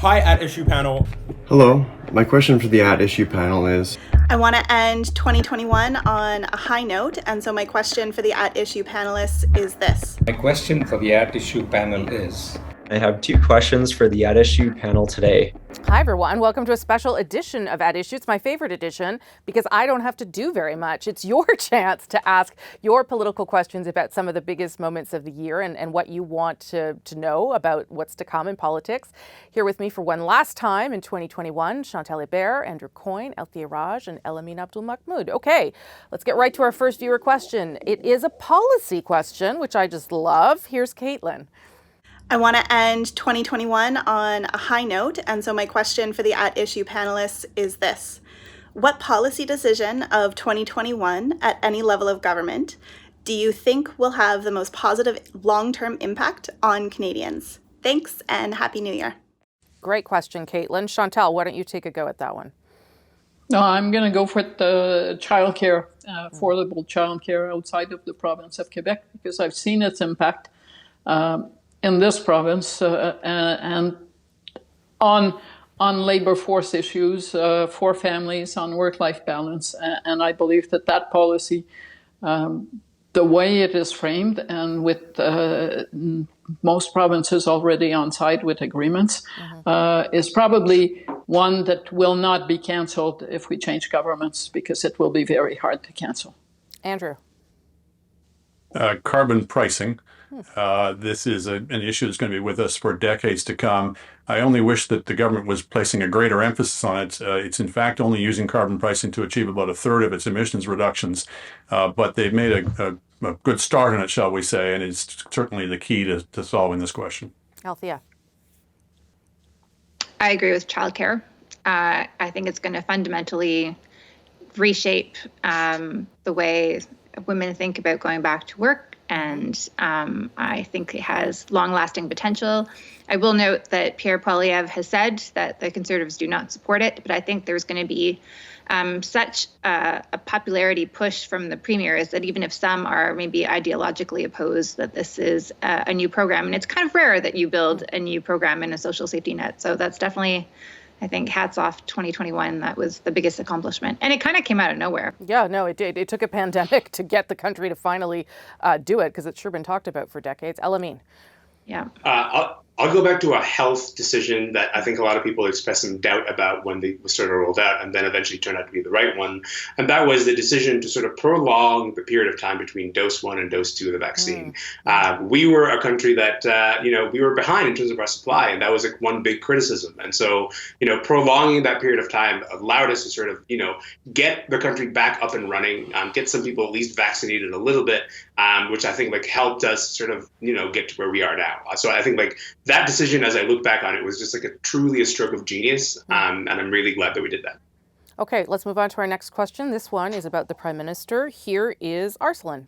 Hi, At Issue panel. Hello. My question for the At Issue panel is, I want to end 2021 on a high note, and so my question for the At Issue panelists is this. My question for the At Issue panel is... I have two questions for the At Issue panel today. Hi, everyone. Welcome to a special edition of At Issue. It's my favorite edition because I don't have to do very much. It's your chance to ask your political questions about some of the biggest moments of the year and what you want to know about what's to come in politics. Here with me for one last time in 2021, Chantal Hebert, Andrew Coyne, Althia and Elamin Abdelmahmoud. Okay, let's get right to our first viewer question. It is a policy question, which I just love. Here's Caitlin. I want to end 2021 on a high note, and so my question for the At Issue panelists is this. What policy decision of 2021 at any level of government do you think will have the most positive long-term impact on Canadians? Thanks, and Happy New Year. Great question, Caitlin. Chantal, why don't you take a go at that one? No, I'm going to go for the childcare, affordable childcare outside of the province of Quebec, because I've seen its impact in this province and on labor force issues for families, on work-life balance. And I believe that policy, the way it is framed and with most provinces already on side with agreements, is probably one that will not be cancelled if we change governments, because it will be very hard to cancel. Andrew. Carbon pricing. This is an issue that's going to be with us for decades to come. I only wish that the government was placing a greater emphasis on it. It's in fact only using carbon pricing to achieve about a third of its emissions reductions. But they've made a good start on it, shall we say, and it's certainly the key to solving this question. Althia. I agree with childcare. I think it's going to fundamentally reshape the way women think about going back to work. And I think it has long-lasting potential. I will note that Pierre Poilievre has said that the Conservatives do not support it, but I think there's going to be such a popularity push from the Premier is that even if some are maybe ideologically opposed, that this is a new program. And it's kind of rare that you build a new program in a social safety net. So that's definitely, I think, hats off 2021. That was the biggest accomplishment. And it kind of came out of nowhere. Yeah, no, it did. It took a pandemic to get the country to finally do it, because it's sure been talked about for decades. Elamin. Yeah. I'll go back to a health decision that I think a lot of people expressed some doubt about when they sort of rolled out, and then eventually turned out to be the right one. And that was the decision to sort of prolong the period of time between dose 1 and dose 2 of the vaccine. We were a country that, we were behind in terms of our supply, and that was like one big criticism. And so, prolonging that period of time allowed us to sort of, get the country back up and running, get some people at least vaccinated a little bit, which I think helped us sort of, get to where we are now. So I think that decision, as I look back on it, was just truly a stroke of genius. And I'm really glad that we did that. Okay, let's move on to our next question. This one is about the Prime Minister. Here is Arsenault.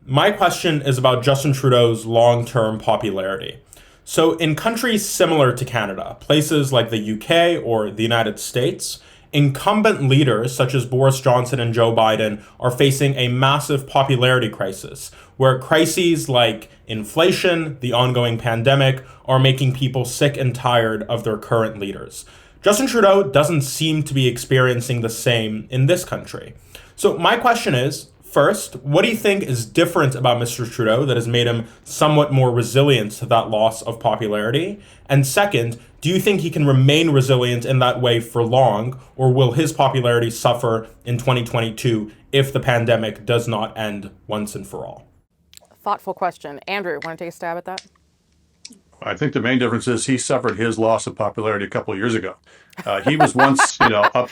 My question is about Justin Trudeau's long-term popularity. So in countries similar to Canada, places like the UK or the United States, incumbent leaders such as Boris Johnson and Joe Biden are facing a massive popularity crisis, where crises like inflation, the ongoing pandemic, are making people sick and tired of their current leaders. Justin Trudeau doesn't seem to be experiencing the same in this country. So my question is, first, what do you think is different about Mr. Trudeau that has made him somewhat more resilient to that loss of popularity? And second, do you think he can remain resilient in that way for long, or will his popularity suffer in 2022 if the pandemic does not end once and for all? Thoughtful question. Andrew, want to take a stab at that? I think the main difference is he suffered his loss of popularity a couple of years ago. He was once, up.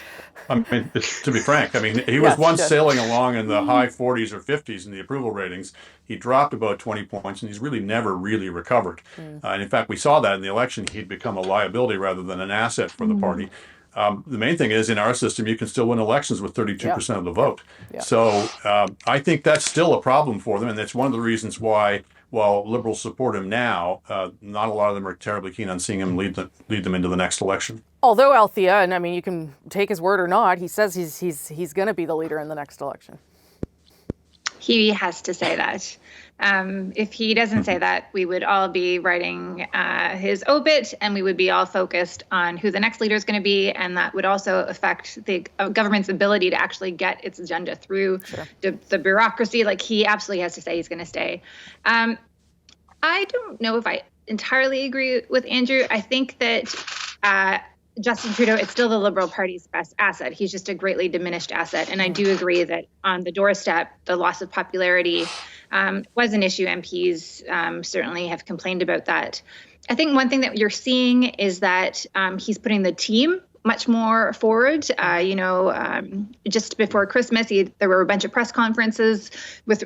I mean, to be frank, he was once sailing along in the high 40s or 50s in the approval ratings. He dropped about 20 points, and he's really never really recovered. And in fact, we saw that in the election. He'd become a liability rather than an asset for the party. The main thing is, in our system, you can still win elections with 32% of the vote. Yeah. So I think that's still a problem for them, and that's one of the reasons why, while Liberals support him now, not a lot of them are terribly keen on seeing him lead them into the next election. Although Althia, and you can take his word or not, he says he's going to be the leader in the next election. He has to say that. If he doesn't say that, we would all be writing his obit, and we would be all focused on who the next leader is going to be, and that would also affect the government's ability to actually get its agenda through the bureaucracy. Like, he absolutely has to say he's going to stay. I don't know if I entirely agree with Andrew. I think that Justin Trudeau is still the Liberal Party's best asset. He's just a greatly diminished asset. And I do agree that on the doorstep, the loss of popularity was an issue. MPs certainly have complained about that. I think one thing that you're seeing is that he's putting the team much more forward. Just before Christmas, there were a bunch of press conferences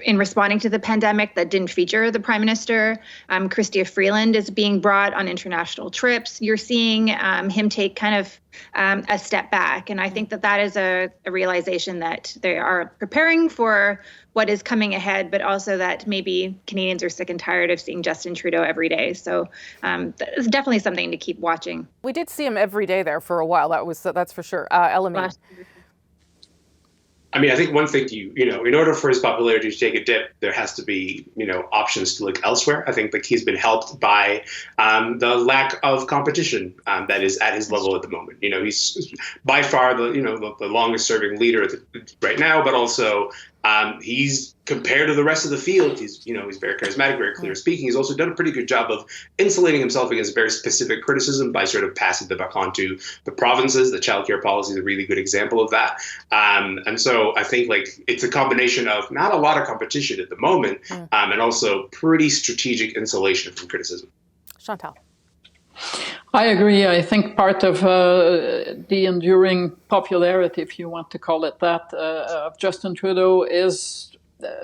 in responding to the pandemic that didn't feature the Prime Minister. Chrystia Freeland is being brought on international trips. You're seeing him take kind of a step back. And I think that is a realization that they are preparing for what is coming ahead, but also that maybe Canadians are sick and tired of seeing Justin Trudeau every day. So it's definitely something to keep watching. We did see him every day there for a while. That's for sure. Elamin. I mean, I think one thing in order for his popularity to take a dip, there has to be, options to look elsewhere. I think that he's been helped by the lack of competition that is at his level at the moment. He's by far the longest serving leader right now, but also he's, compared to the rest of the field, he's very charismatic, very clear speaking. He's also done a pretty good job of insulating himself against very specific criticism by sort of passing the baton to the provinces. The childcare policy is a really good example of that. And so I think it's a combination of not a lot of competition at the moment, and also pretty strategic insulation from criticism. Chantal. I agree. I think part of the enduring popularity, if you want to call it that, of Justin Trudeau is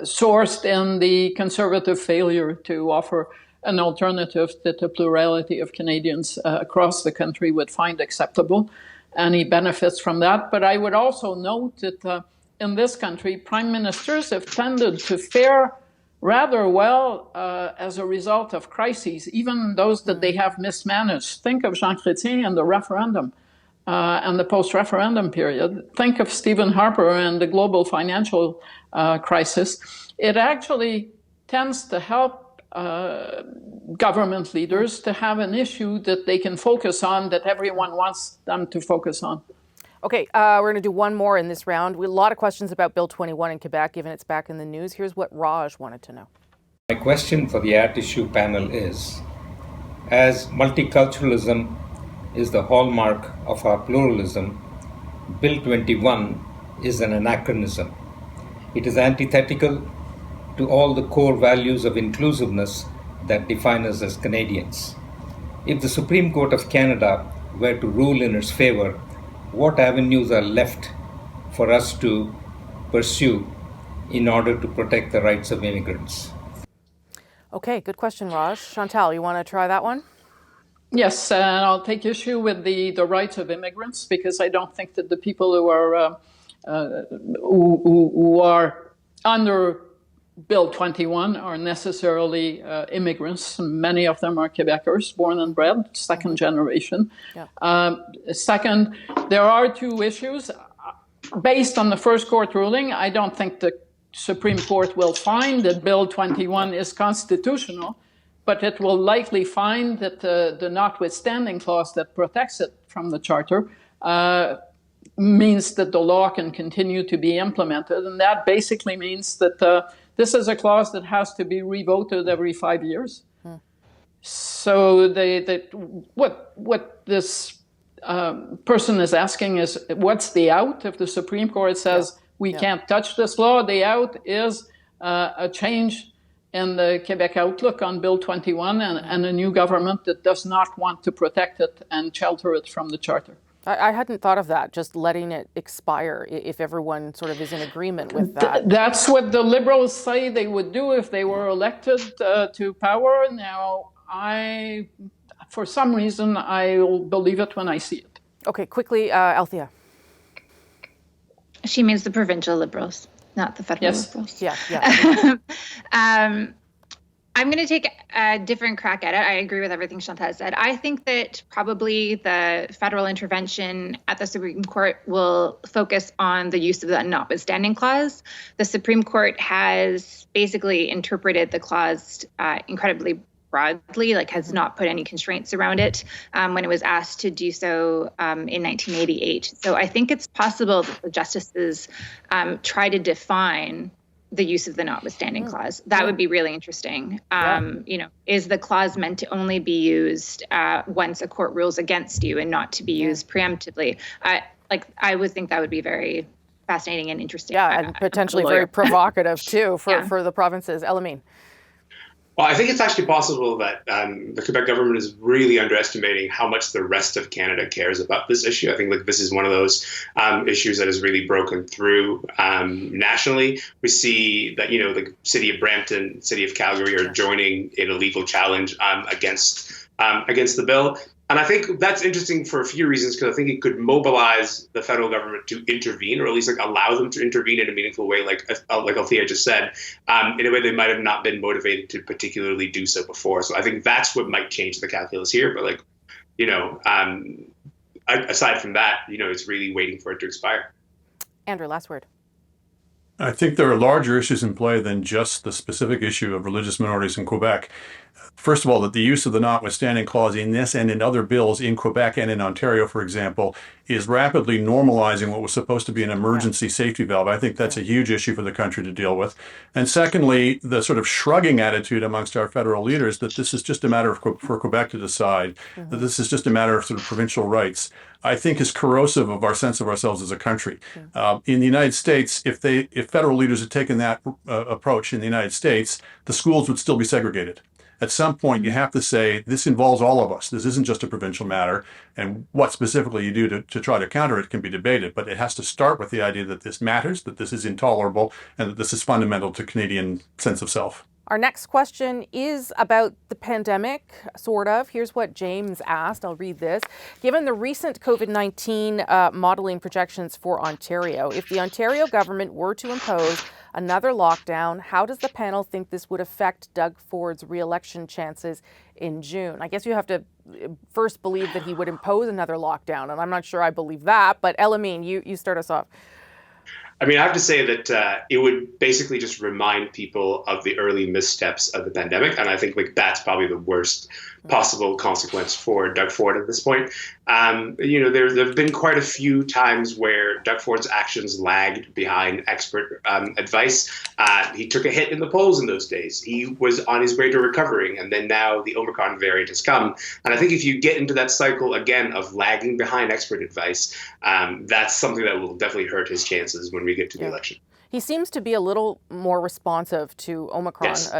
sourced in the Conservative failure to offer an alternative that the plurality of Canadians across the country would find acceptable, and he benefits from that. But I would also note that in this country, prime ministers have tended to fare rather well as a result of crises, even those that they have mismanaged. Think of Jean Chrétien and the referendum and the post-referendum period. Think of Stephen Harper and the global financial crisis. It actually tends to help government leaders to have an issue that they can focus on, that everyone wants them to focus on. Okay, we're going to do one more in this round. We have a lot of questions about Bill 21 in Quebec, given it's back in the news. Here's what Raj wanted to know. My question for the At Issue panel is, as multiculturalism is the hallmark of our pluralism, Bill 21 is an anachronism. It is antithetical to all the core values of inclusiveness that define us as Canadians. If the Supreme Court of Canada were to rule in its favor, what avenues are left for us to pursue in order to protect the rights of immigrants? Okay, good question, Raj. Chantal, you want to try that one? Yes, and I'll take issue with the rights of immigrants, because I don't think that the people who are under Bill 21 are necessarily immigrants. Many of them are Quebecers, born and bred, second generation. Yeah. Second, there are two issues. Based on the first court ruling, I don't think the Supreme Court will find that Bill 21 is constitutional, but it will likely find that the notwithstanding clause that protects it from the Charter means that the law can continue to be implemented. And that basically means that this is a clause that has to be revoted every 5 years. So what this person is asking is, what's the out if the Supreme Court says we can't touch this law? The out is a change in the Quebec outlook on Bill 21 and a new government that does not want to protect it and shelter it from the Charter. I hadn't thought of that, just letting it expire if everyone sort of is in agreement with that. That's what the Liberals say they would do if they were elected to power. Now, for some reason, I'll believe it when I see it. Okay, quickly, Althia. She means the provincial Liberals, not the federal Liberals. Yeah. I I'm going to take a different crack at it. I agree with everything Chantal said. I think that probably the federal intervention at the Supreme Court will focus on the use of the notwithstanding clause. The Supreme Court has basically interpreted the clause incredibly broadly, like has not put any constraints around it when it was asked to do so in 1988. So I think it's possible that the justices try to define the use of the notwithstanding clause. That would be really interesting. Is the clause meant to only be used once a court rules against you and not to be used preemptively? I would think that would be very fascinating and interesting. Yeah, and potentially very provocative too for the provinces. Elamin. Well, I think it's actually possible that the Quebec government is really underestimating how much the rest of Canada cares about this issue. I think this is one of those issues that has really broken through nationally. We see that, the city of Brampton, city of Calgary are joining in a legal challenge against the bill. And I think that's interesting for a few reasons, because I think it could mobilize the federal government to intervene, or at least allow them to intervene in a meaningful way, like Althia just said, in a way they might have not been motivated to particularly do so before. So I think that's what might change the calculus here. But aside from that, it's really waiting for it to expire. Andrew, last word. I think there are larger issues in play than just the specific issue of religious minorities in Quebec. First of all, that the use of the notwithstanding clause in this and in other bills in Quebec and in Ontario, for example, is rapidly normalizing what was supposed to be an emergency safety valve. I think that's a huge issue for the country to deal with. And secondly, the sort of shrugging attitude amongst our federal leaders that this is just a matter for Quebec to decide, that this is just a matter of sort of provincial rights, I think is corrosive of our sense of ourselves as a country. In the United States, if federal leaders had taken that approach in the United States, the schools would still be segregated. At some point, you have to say, this involves all of us. This isn't just a provincial matter. And what specifically you do to try to counter it can be debated. But it has to start with the idea that this matters, that this is intolerable, and that this is fundamental to Canadian sense of self. Our next question is about the pandemic, sort of. Here's what James asked. I'll read this. Given the recent COVID-19 modeling projections for Ontario, if the Ontario government were to impose another lockdown, how does the panel think this would affect Doug Ford's re-election chances in June? I guess you have to first believe that he would impose another lockdown, and I'm not sure I believe that. But Elamin, you start us off. I mean, I have to say that it would basically just remind people of the early missteps of the pandemic. And I think that's probably the worst possible consequence for Doug Ford at this point. There have been quite a few times where Doug Ford's actions lagged behind expert advice. He took a hit in the polls in those days. He was on his way to recovering, and then now the Omicron variant has come. And I think if you get into that cycle again of lagging behind expert advice, that's something that will definitely hurt his chances when we get to the election. He seems to be a little more responsive to Omicron. Yes.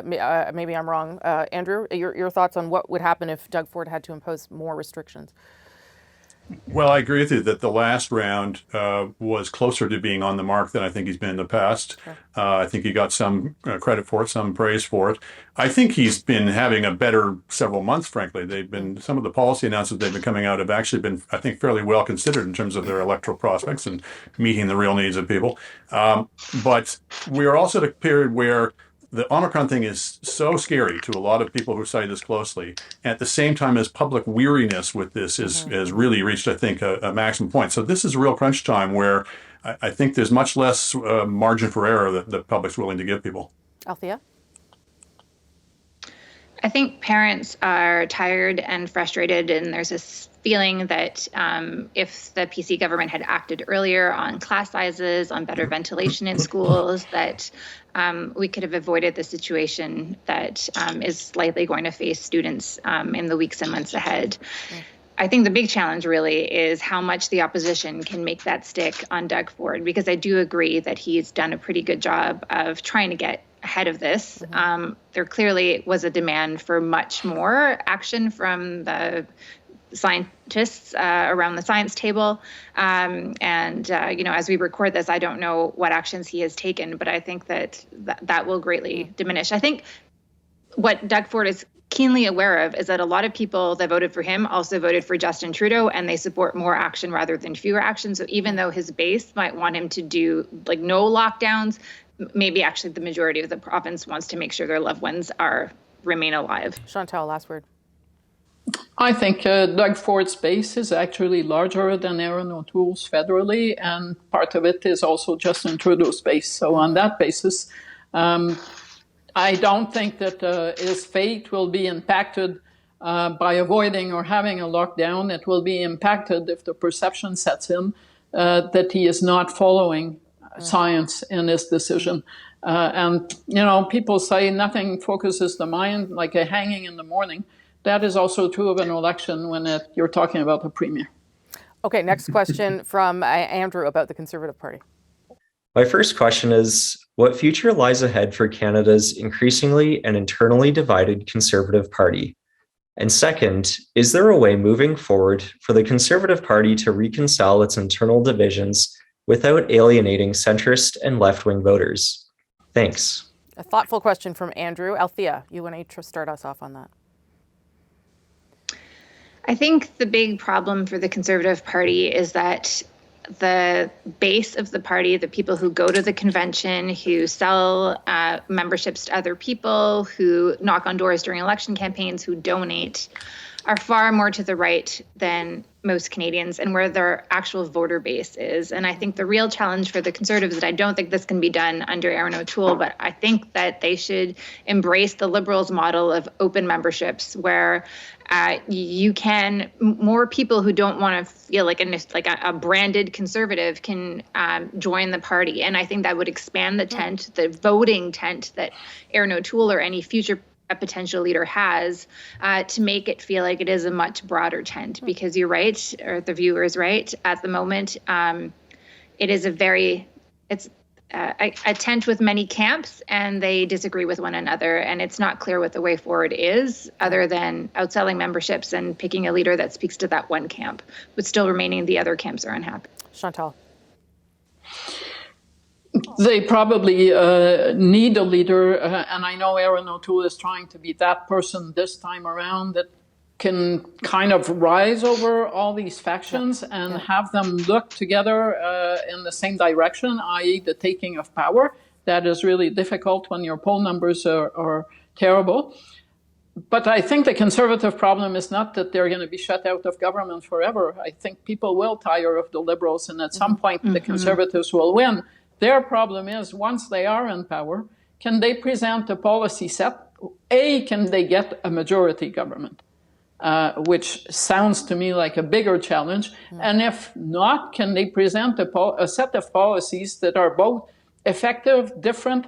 Maybe I'm wrong. Andrew, your thoughts on what would happen if Doug Ford had to impose more restrictions? Well, I agree with you that the last round was closer to being on the mark than I think he's been in the past. Sure. I think he got some credit for it, some praise for it. I think he's been having a better several months, frankly. Some of the policy announcements they've been coming out have actually been, I think, fairly well considered in terms of their electoral prospects and meeting the real needs of people. But we are also at a period where the Omicron thing is so scary to a lot of people who study this closely. At the same time as public weariness with this has really reached, I think, a maximum point. So this is a real crunch time where I think there's much less margin for error that the public's willing to give people. Althia? I think parents are tired and frustrated, and there's this feeling that if the PC government had acted earlier on class sizes, on better ventilation in schools, that we could have avoided the situation that is likely going to face students in the weeks and months ahead. I think the big challenge really is how much the opposition can make that stick on Doug Ford, because I do agree that he's done a pretty good job of trying to get ahead of this. There clearly was a demand for much more action from the scientists around the science table. As we record this, I don't know what actions he has taken, but I think that will greatly diminish. I think what Doug Ford is keenly aware of is that a lot of people that voted for him also voted for Justin Trudeau, and they support more action rather than fewer actions. So even though his base might want him to do no lockdowns, maybe actually the majority of the province wants to make sure their loved ones are remain alive. Chantal, last word. I think Doug Ford's base is actually larger than Erin O'Toole's federally, and part of it is also Justin Trudeau's base. So on that basis, I don't think that his fate will be impacted by avoiding or having a lockdown. It will be impacted if the perception sets in that he is not following science in his decision. And, people say nothing focuses the mind like a hanging in the morning. That is also true of an election when you're talking about a premier. Okay, next question from Andrew about the Conservative Party. My first question is, what future lies ahead for Canada's increasingly and internally divided Conservative Party? And second, is there a way moving forward for the Conservative Party to reconcile its internal divisions without alienating centrist and left-wing voters? Thanks. A thoughtful question from Andrew. Althia, you want to start us off on that? I think the big problem for the Conservative Party is that the base of the party, the people who go to the convention, who sell memberships to other people, who knock on doors during election campaigns, who donate, are far more to the right than most Canadians and where their actual voter base is. And I think the real challenge for the Conservatives, that I don't think this can be done under Erin O'Toole, but I think that they should embrace the Liberals model of open memberships where more people who don't want to feel like a branded Conservative can join the party. And I think that would expand the tent, the voting tent that Erin O'Toole or any future a potential leader has to make it feel like it is a much broader tent, because you're right, or the viewer is right. At the moment, it is a tent with many camps, and they disagree with one another, and it's not clear what the way forward is other than outselling memberships and picking a leader that speaks to that one camp, but still remaining the other camps are unhappy. Chantal. They probably need a leader, and I know Erin O'Toole is trying to be that person this time around that can kind of rise over all these factions and have them look together in the same direction, i.e. the taking of power. That is really difficult when your poll numbers are terrible. But I think the Conservative problem is not that they're going to be shut out of government forever. I think people will tire of the Liberals, and at some point the Conservatives will win. Their problem is, once they are in power, can they present a policy set? Can they get a majority government? Which sounds to me like a bigger challenge. And if not, can they present a set of policies that are both effective, different,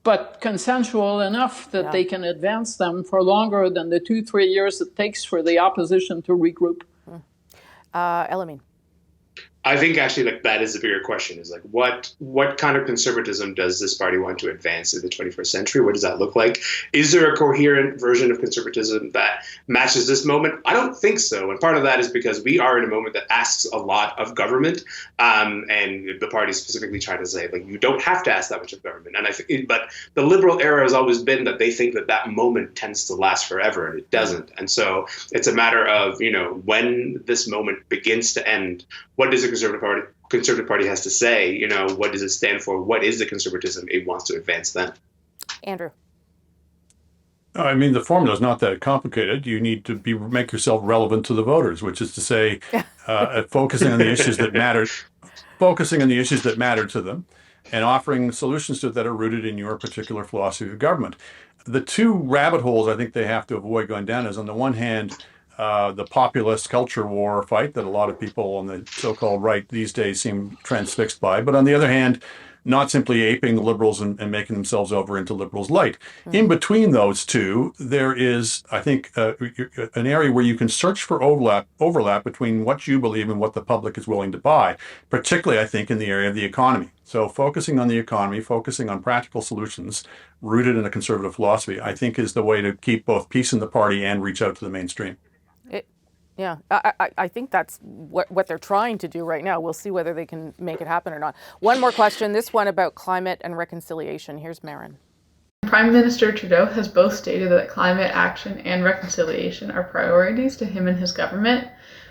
but consensual enough that they can advance them for longer than the 2-3 years it takes for the opposition to regroup? Elamin. I think actually that is a bigger question, is like what kind of conservatism does this party want to advance in the 21st century? What does that look like? Is there a coherent version of conservatism that matches this moment? I don't think so. And part of that is because we are in a moment that asks a lot of government, and the party specifically trying to say, like, you don't have to ask that much of government. And I think, but the Liberal era has always been that they think that moment tends to last forever, and it doesn't. And so it's a matter of, when this moment begins to end, what does the Conservative Party has to say? What does it stand for? What is the conservatism it wants to advance then? Andrew. I mean, the formula is not that complicated. You need to make yourself relevant to the voters, which is to say, focusing on the issues that matter, to them, and offering solutions to that are rooted in your particular philosophy of government. The two rabbit holes I think they have to avoid going down is, on the one hand, the populist culture war fight that a lot of people on the so-called right these days seem transfixed by, but on the other hand, not simply aping the Liberals and making themselves over into Liberals light. In between those two, there is, I think, an area where you can search for overlap between what you believe and what the public is willing to buy, particularly, I think, in the area of the economy. So focusing on the economy, focusing on practical solutions rooted in a conservative philosophy, I think is the way to keep both peace in the party and reach out to the mainstream. Yeah, I think that's what they're trying to do right now. We'll see whether they can make it happen or not. One more question, this one about climate and reconciliation. Here's Marin. Prime Minister Trudeau has both stated that climate action and reconciliation are priorities to him and his government.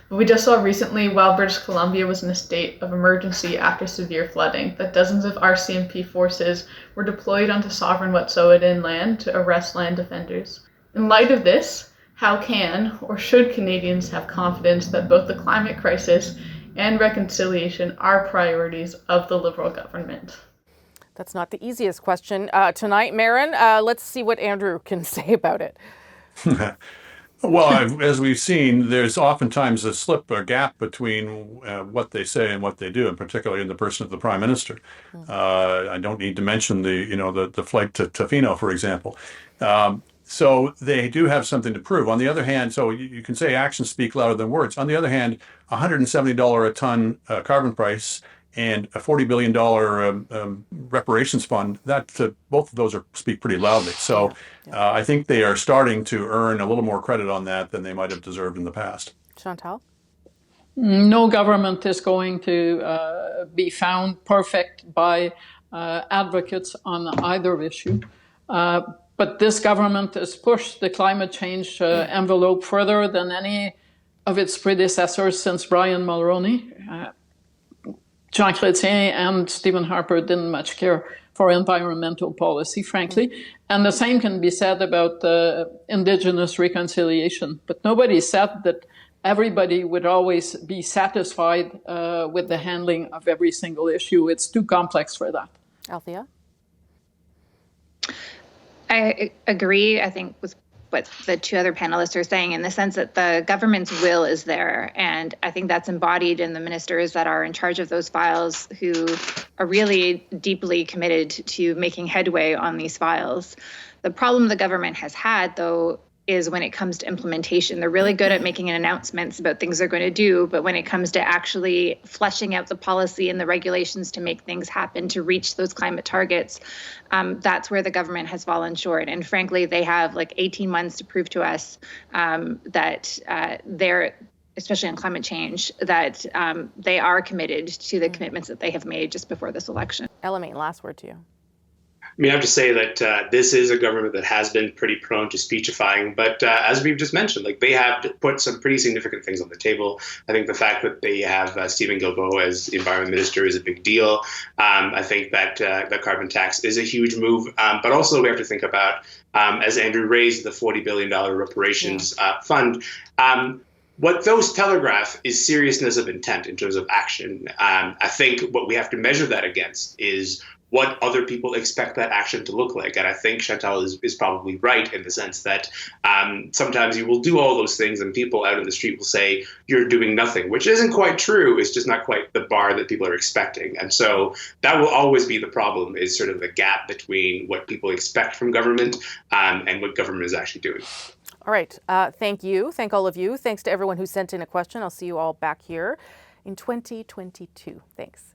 But we just saw recently, while British Columbia was in a state of emergency after severe flooding, that dozens of RCMP forces were deployed onto sovereign Wet'suwet'en land to arrest land defenders. In light of this, how can or should Canadians have confidence that both the climate crisis and reconciliation are priorities of the Liberal government? That's not the easiest question tonight, Marin. Let's see what Andrew can say about it. Well, as we've seen, there's oftentimes a slip or gap between what they say and what they do, and particularly in the person of the Prime Minister. I don't need to mention the flight to Tofino, for example. So they do have something to prove. On the other hand, so you can say actions speak louder than words. On the other hand, $170 a ton carbon price and a $40 billion reparations fund, that both of those speak pretty loudly. So I think they are starting to earn a little more credit on that than they might have deserved in the past. Chantal? No government is going to be found perfect by advocates on either issue. But this government has pushed the climate change envelope further than any of its predecessors since Brian Mulroney. Jean Chrétien and Stephen Harper didn't much care for environmental policy, frankly. And the same can be said about Indigenous reconciliation. But nobody said that everybody would always be satisfied with the handling of every single issue. It's too complex for that. Althia? I agree, I think, with what the two other panelists are saying, in the sense that the government's will is there. And I think that's embodied in the ministers that are in charge of those files, who are really deeply committed to making headway on these files. The problem the government has had, though, is when it comes to implementation. They're really good at making announcements about things they're going to do, but when it comes to actually fleshing out the policy and the regulations to make things happen, to reach those climate targets, that's where the government has fallen short. And frankly, they have like 18 months to prove to us that they're, especially on climate change, that they are committed to the commitments that they have made just before this election. Elamin, last word to you. I mean, I have to say that this is a government that has been pretty prone to speechifying, but as we've just mentioned, like, they have put some pretty significant things on the table. I think the fact that they have Stephen Guilbeault as the environment minister is a big deal. I think that the carbon tax is a huge move, but also we have to think about, as Andrew raised, the $40 billion reparations fund. What those telegraph is seriousness of intent in terms of action. I think what we have to measure that against is what other people expect that action to look like. And I think Chantal is probably right in the sense that sometimes you will do all those things and people out in the street will say, you're doing nothing, which isn't quite true. It's just not quite the bar that people are expecting. And so that will always be the problem, is sort of the gap between what people expect from government and what government is actually doing. All right. Thank you. Thank all of you. Thanks to everyone who sent in a question. I'll see you all back here in 2022. Thanks.